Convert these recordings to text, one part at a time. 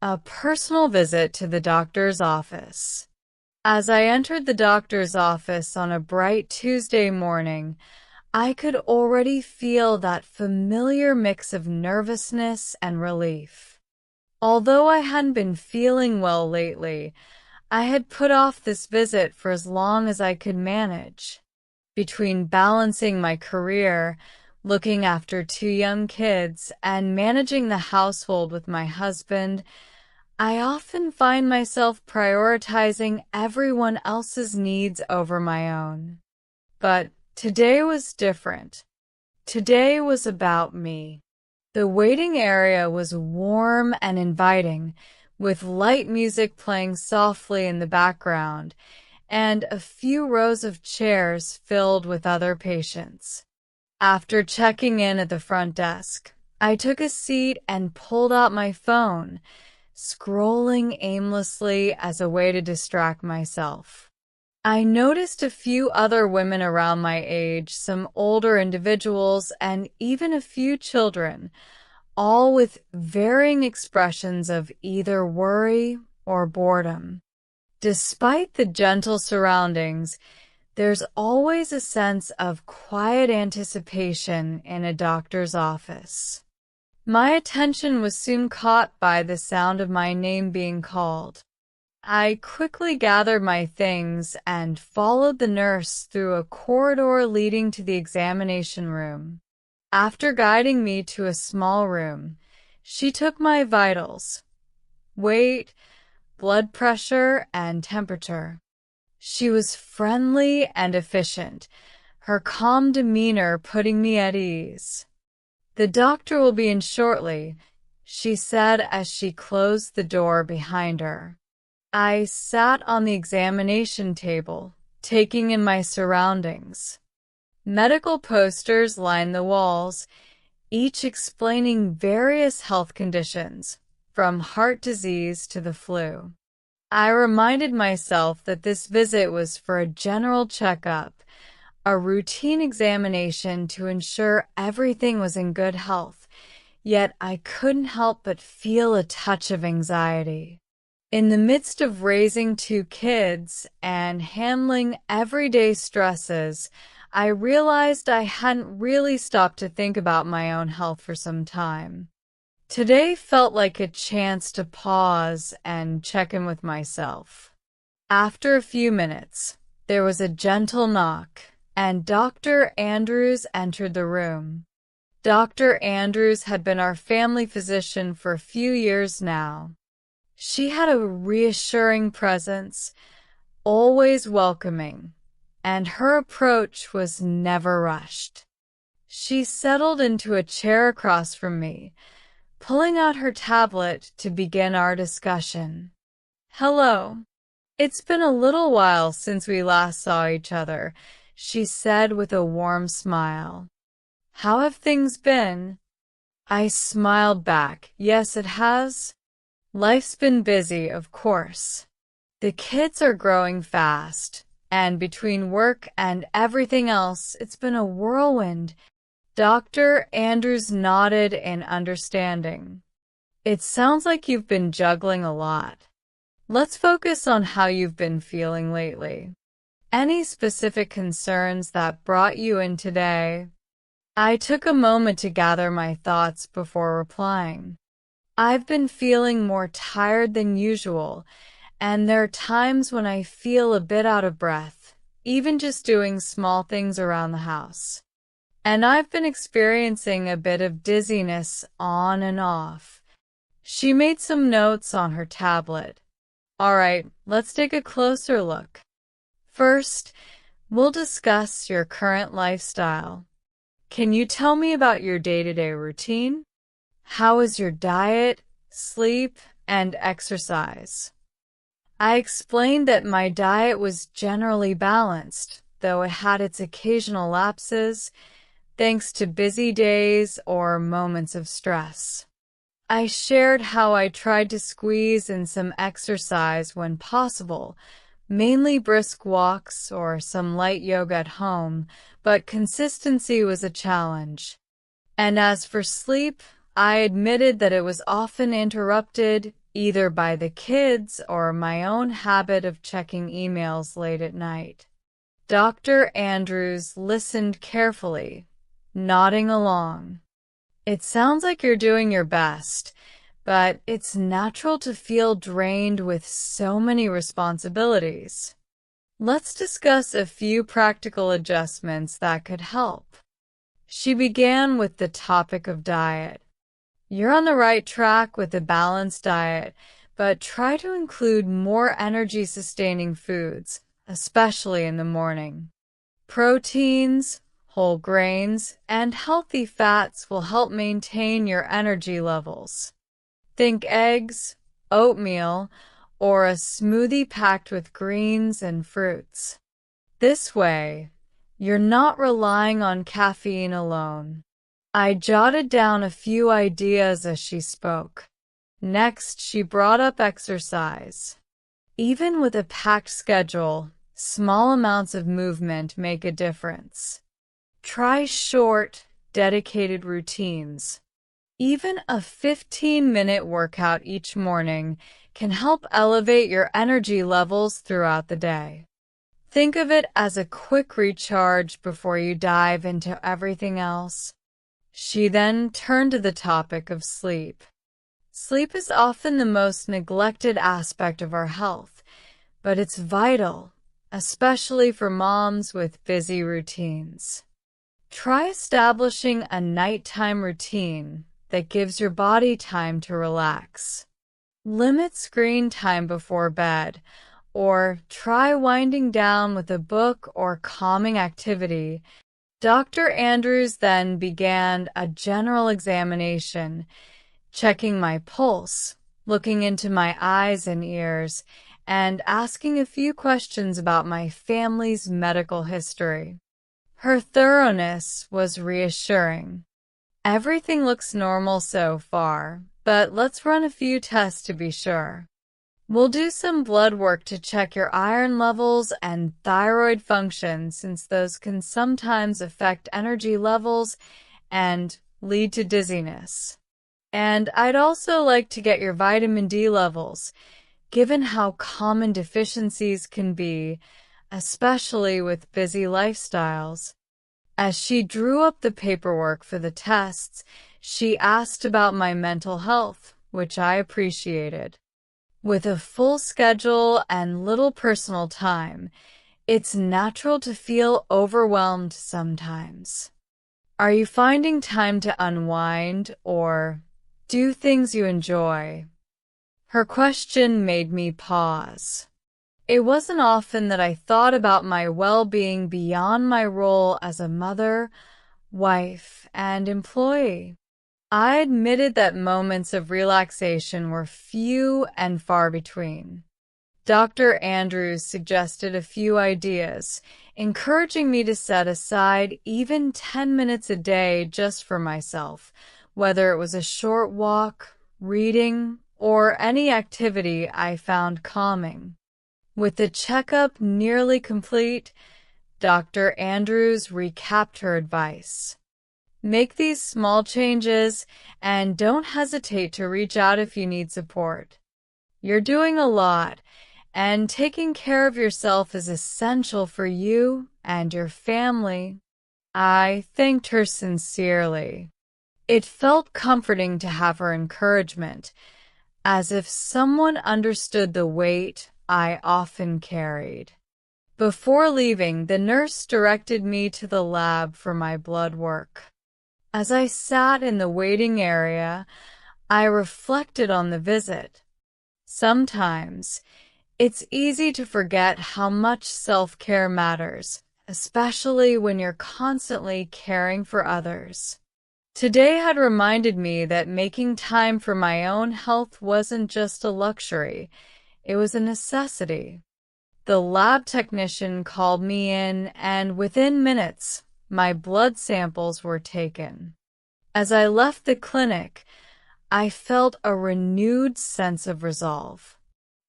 A personal visit to the doctor's office. As I entered the doctor's office on a bright Tuesday morning, I could already feel that familiar mix of nervousness and relief. Although I hadn't been feeling well lately, I had put off this visit for as long as I could manage. Between balancing my career, looking after two young kids, and managing the household with my husband, I often find myself prioritizing everyone else's needs over my own. But today was different. Today was about me. The waiting area was warm and inviting, with light music playing softly in the background, and a few rows of chairs filled with other patients. After checking in at the front desk, I took a seat and pulled out my phone, scrolling aimlessly as a way to distract myself. I noticed a few other women around my age, some older individuals, and even a few children, all with varying expressions of either worry or boredom. Despite the gentle surroundings, there's always a sense of quiet anticipation in a doctor's office. My attention was soon caught by the sound of my name being called. I quickly gathered my things and followed the nurse through a corridor leading to the examination room. After guiding me to a small room, she took my vitals, weight, blood pressure, and temperature. She was friendly and efficient, her calm demeanor putting me at ease. "The doctor will be in shortly," she said as she closed the door behind her. I sat on the examination table, taking in my surroundings. Medical posters lined the walls, each explaining various health conditions, from heart disease to the flu. I reminded myself that this visit was for a general checkup, a routine examination to ensure everything was in good health, yet I couldn't help but feel a touch of anxiety. In the midst of raising two kids and handling everyday stresses, I realized I hadn't really stopped to think about my own health for some time. Today felt like a chance to pause and check in with myself. After a few minutes, there was a gentle knock, and Dr. Andrews entered the room. Dr. Andrews had been our family physician for a few years now. She had a reassuring presence, always welcoming, and her approach was never rushed. She settled into a chair across from me, pulling out her tablet to begin our discussion. "Hello. It's been a little while since we last saw each other," she said with a warm smile. "How have things been?" I smiled back. "Yes, it has. Life's been busy, of course. The kids are growing fast, and between work and everything else, it's been a whirlwind." Dr. Andrews nodded in understanding. "It sounds like you've been juggling a lot. Let's focus on how you've been feeling lately. Any specific concerns that brought you in today?" I took a moment to gather my thoughts before replying. "I've been feeling more tired than usual, and there are times when I feel a bit out of breath, even just doing small things around the house. And I've been experiencing a bit of dizziness on and off." She made some notes on her tablet. "All right, let's take a closer look. First, we'll discuss your current lifestyle. Can you tell me about your day-to-day routine? How is your diet, sleep, and exercise?" I explained that my diet was generally balanced, though it had its occasional lapses, thanks to busy days or moments of stress. I shared how I tried to squeeze in some exercise when possible, mainly brisk walks or some light yoga at home, but consistency was a challenge. And as for sleep, I admitted that it was often interrupted, either by the kids or my own habit of checking emails late at night. Dr. Andrews listened carefully, nodding along. It sounds like you're doing your best, but it's natural to feel drained with so many responsibilities. Let's discuss a few practical adjustments that could help. She began with the topic of diet. You're on the right track with a balanced diet, but try to include more energy-sustaining foods, especially in the morning. Proteins, whole grains, and healthy fats will help maintain your energy levels. Think eggs, oatmeal, or a smoothie packed with greens and fruits. This way, you're not relying on caffeine alone. I jotted down a few ideas as she spoke. Next, she brought up exercise. Even with a packed schedule, small amounts of movement make a difference. Try short, dedicated routines. Even a 15-minute workout each morning can help elevate your energy levels throughout the day. Think of it as a quick recharge before you dive into everything else. She then turned to the topic of sleep. Sleep is often the most neglected aspect of our health, but it's vital, especially for moms with busy routines. Try establishing a nighttime routine that gives your body time to relax. Limit screen time before bed, or try winding down with a book or calming activity. Dr. Andrews then began a general examination, checking my pulse, looking into my eyes and ears, and asking a few questions about my family's medical history. Her thoroughness was reassuring. Everything looks normal so far, but let's run a few tests to be sure. We'll do some blood work to check your iron levels and thyroid function, since those can sometimes affect energy levels and lead to dizziness. And I'd also like to get your vitamin D levels, given how common deficiencies can be, especially with busy lifestyles. As she drew up the paperwork for the tests, she asked about my mental health, which I appreciated. With a full schedule and little personal time, it's natural to feel overwhelmed sometimes. Are you finding time to unwind or do things you enjoy? Her question made me pause. It wasn't often that I thought about my well-being beyond my role as a mother, wife, and employee. I admitted that moments of relaxation were few and far between. Dr. Andrews suggested a few ideas, encouraging me to set aside even 10 minutes a day just for myself, whether it was a short walk, reading, or any activity I found calming. With the checkup nearly complete, Dr. Andrews recapped her advice. Make these small changes and don't hesitate to reach out if you need support. You're doing a lot, and taking care of yourself is essential for you and your family. I thanked her sincerely. It felt comforting to have her encouragement, as if someone understood the weight I often carried. Before leaving, the nurse directed me to the lab for my blood work. As I sat in the waiting area, I reflected on the visit. Sometimes, it's easy to forget how much self-care matters, especially when you're constantly caring for others. Today had reminded me that making time for my own health wasn't just a luxury, it was a necessity. The lab technician called me in, and within minutes, my blood samples were taken. As I left the clinic, I felt a renewed sense of resolve.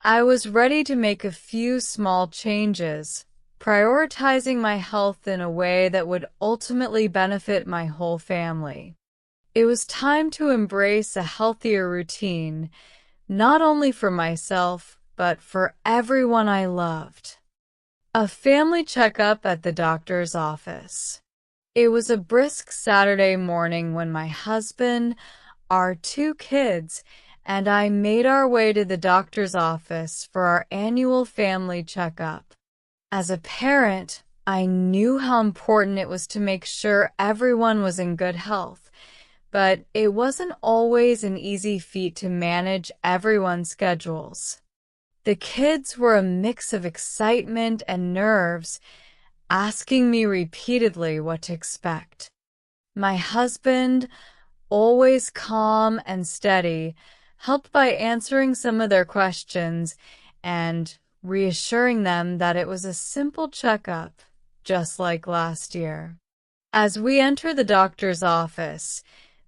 I was ready to make a few small changes, prioritizing my health in a way that would ultimately benefit my whole family. It was time to embrace a healthier routine, not only for myself, but for everyone I loved. A family checkup at the doctor's office. It was a brisk Saturday morning when my husband, our 2 kids, and I made our way to the doctor's office for our annual family checkup. As a parent, I knew how important it was to make sure everyone was in good health, but it wasn't always an easy feat to manage everyone's schedules. The kids were a mix of excitement and nerves, asking me repeatedly what to expect. My husband, always calm and steady, helped by answering some of their questions and reassuring them that it was a simple checkup, just like last year. As we entered the doctor's office,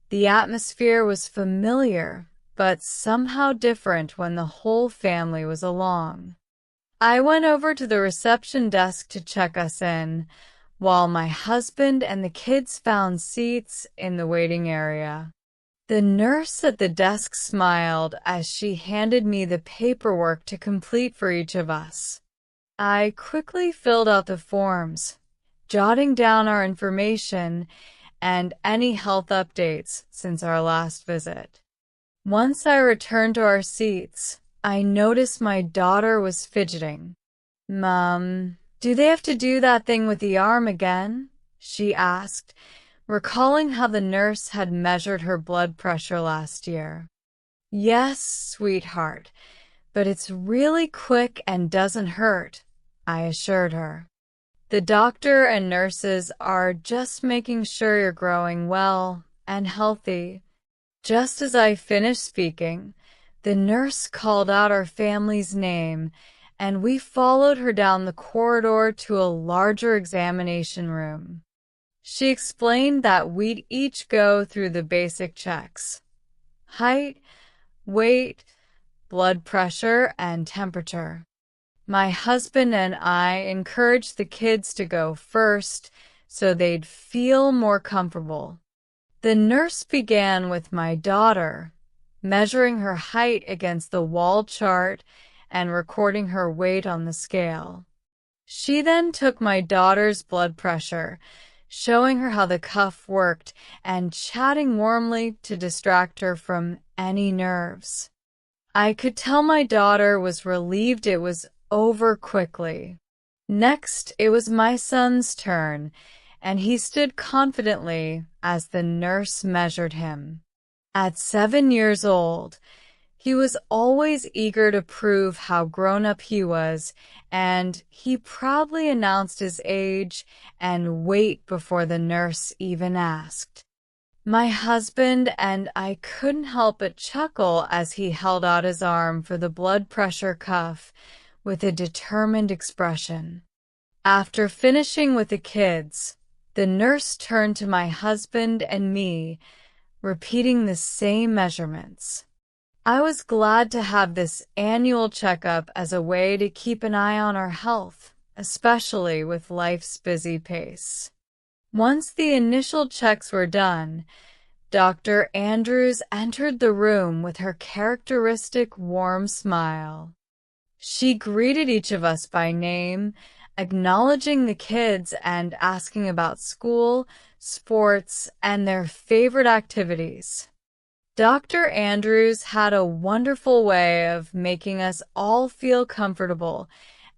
the atmosphere was familiar, but somehow different when the whole family was along. I went over to the reception desk to check us in, while my husband and the kids found seats in the waiting area. The nurse at the desk smiled as she handed me the paperwork to complete for each of us. I quickly filled out the forms, jotting down our information and any health updates since our last visit. Once I returned to our seats, I noticed my daughter was fidgeting. "Mom, do they have to do that thing with the arm again?" she asked, recalling how the nurse had measured her blood pressure last year. "Yes, sweetheart, but it's really quick and doesn't hurt," I assured her. "The doctor and nurses are just making sure you're growing well and healthy." Just as I finished speaking, the nurse called out our family's name, and we followed her down the corridor to a larger examination room. She explained that we'd each go through the basic checks: height, weight, blood pressure, and temperature. My husband and I encouraged the kids to go first so they'd feel more comfortable. The nurse began with my daughter, measuring her height against the wall chart and recording her weight on the scale. She then took my daughter's blood pressure, showing her how the cuff worked and chatting warmly to distract her from any nerves. I could tell my daughter was relieved it was over quickly. Next, it was my son's turn, and he stood confidently as the nurse measured him. At 7 years old, he was always eager to prove how grown-up he was, and he proudly announced his age and weight before the nurse even asked. My husband and I couldn't help but chuckle as he held out his arm for the blood pressure cuff with a determined expression. After finishing with the kids, the nurse turned to my husband and me, repeating the same measurements. I was glad to have this annual checkup as a way to keep an eye on our health, especially with life's busy pace. Once the initial checks were done, Dr. Andrews entered the room with her characteristic warm smile. She greeted each of us by name, acknowledging the kids and asking about school, sports, and their favorite activities. Dr. Andrews had a wonderful way of making us all feel comfortable,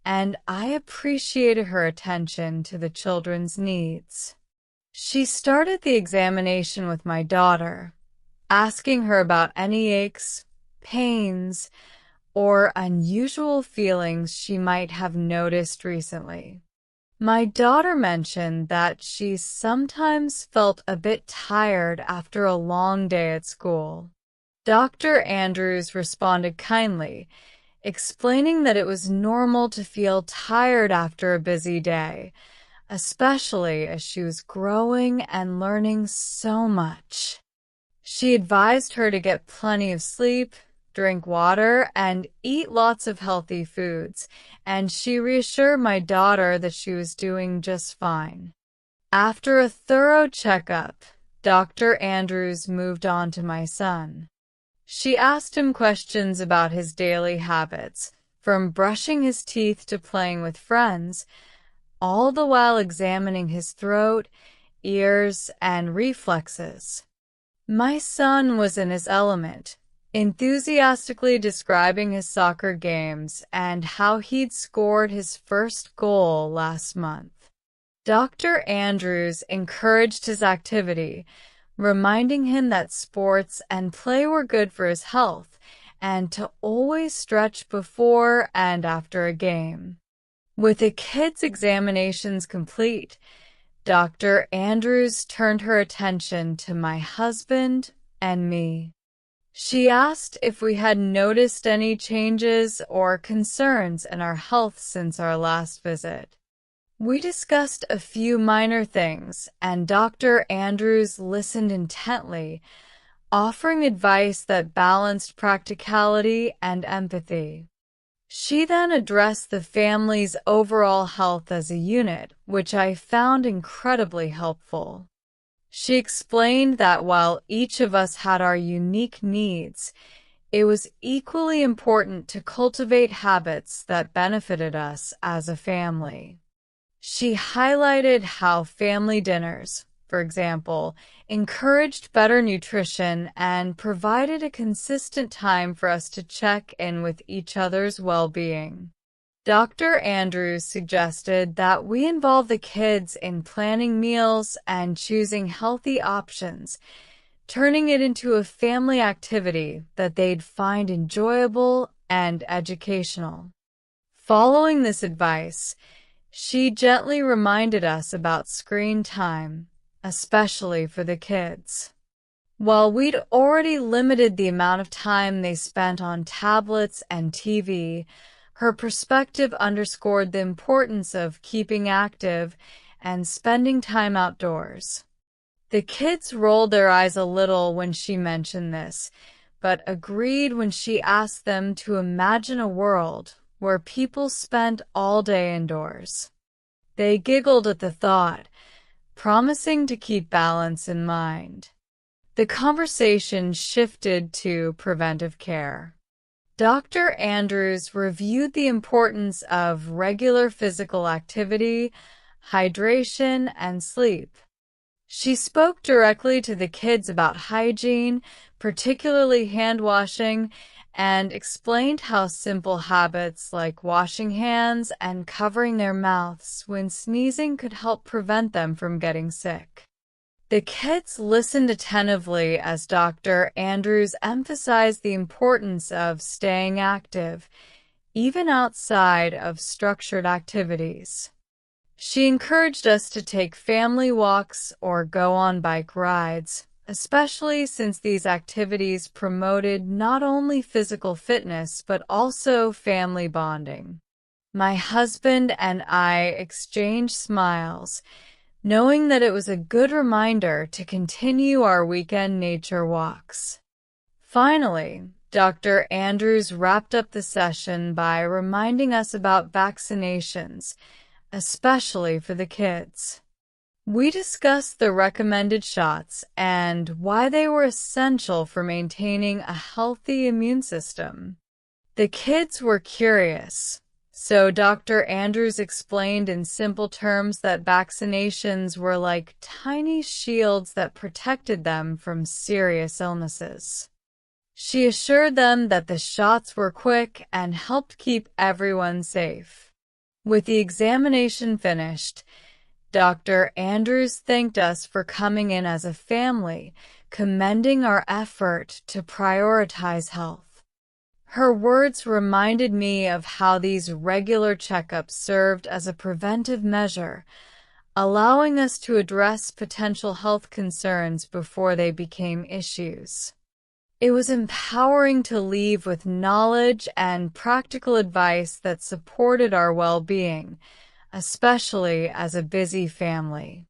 and I appreciated her attention to the children's needs. She started the examination with my daughter, asking her about any aches, pains, or unusual feelings she might have noticed recently. My daughter mentioned that she sometimes felt a bit tired after a long day at school. Dr. Andrews responded kindly, explaining that it was normal to feel tired after a busy day, especially as she was growing and learning so much. She advised her to get plenty of sleep, drink water, and eat lots of healthy foods, and she reassured my daughter that she was doing just fine. After a thorough checkup, Dr. Andrews moved on to my son. She asked him questions about his daily habits, from brushing his teeth to playing with friends, all the while examining his throat, ears, and reflexes. My son was in his element, enthusiastically describing his soccer games and how he'd scored his first goal last month. Dr. Andrews encouraged his activity, reminding him that sports and play were good for his health and to always stretch before and after a game. With the kids' examinations complete, Dr. Andrews turned her attention to my husband and me. She asked if we had noticed any changes or concerns in our health since our last visit. We discussed a few minor things, and Dr. Andrews listened intently, offering advice that balanced practicality and empathy. She then addressed the family's overall health as a unit, which I found incredibly helpful. She explained that while each of us had our unique needs, it was equally important to cultivate habits that benefited us as a family. She highlighted how family dinners, for example, encouraged better nutrition and provided a consistent time for us to check in with each other's well-being. Dr. Andrews suggested that we involve the kids in planning meals and choosing healthy options, turning it into a family activity that they'd find enjoyable and educational. Following this advice, she gently reminded us about screen time, especially for the kids. While we'd already limited the amount of time they spent on tablets and TV, her perspective underscored the importance of keeping active and spending time outdoors. The kids rolled their eyes a little when she mentioned this, but agreed when she asked them to imagine a world where people spent all day indoors. They giggled at the thought, promising to keep balance in mind. The conversation shifted to preventive care. Dr. Andrews reviewed the importance of regular physical activity, hydration, and sleep. She spoke directly to the kids about hygiene, particularly hand washing, and explained how simple habits like washing hands and covering their mouths when sneezing could help prevent them from getting sick. The kids listened attentively as Dr. Andrews emphasized the importance of staying active, even outside of structured activities. She encouraged us to take family walks or go on bike rides, especially since these activities promoted not only physical fitness but also family bonding. My husband and I exchanged smiles, knowing that it was a good reminder to continue our weekend nature walks. Finally, Dr. Andrews wrapped up the session by reminding us about vaccinations, especially for the kids. We discussed the recommended shots and why they were essential for maintaining a healthy immune system. The kids were curious, so Dr. Andrews explained in simple terms that vaccinations were like tiny shields that protected them from serious illnesses. She assured them that the shots were quick and helped keep everyone safe. With the examination finished, Dr. Andrews thanked us for coming in as a family, commending our effort to prioritize health. Her words reminded me of how these regular checkups served as a preventive measure, allowing us to address potential health concerns before they became issues. It was empowering to leave with knowledge and practical advice that supported our well-being, especially as a busy family.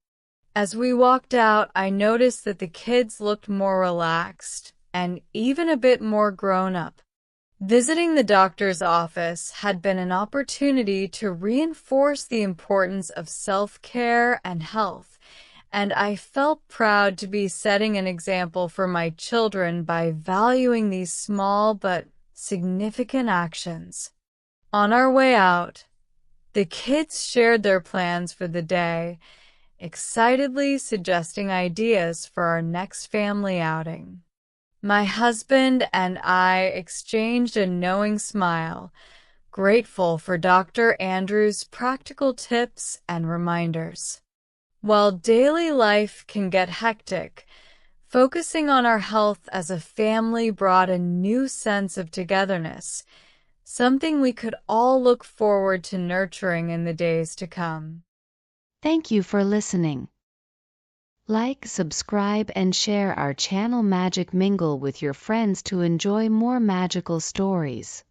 As we walked out, I noticed that the kids looked more relaxed and even a bit more grown-up. Visiting the doctor's office had been an opportunity to reinforce the importance of self-care and health, and I felt proud to be setting an example for my children by valuing these small but significant actions. On our way out, the kids shared their plans for the day, excitedly suggesting ideas for our next family outing. My husband and I exchanged a knowing smile, grateful for Dr. Andrews' practical tips and reminders. While daily life can get hectic, focusing on our health as a family brought a new sense of togetherness, something we could all look forward to nurturing in the days to come. Thank you for listening. Like, subscribe, and share our channel Magic Mingle with your friends to enjoy more magical stories.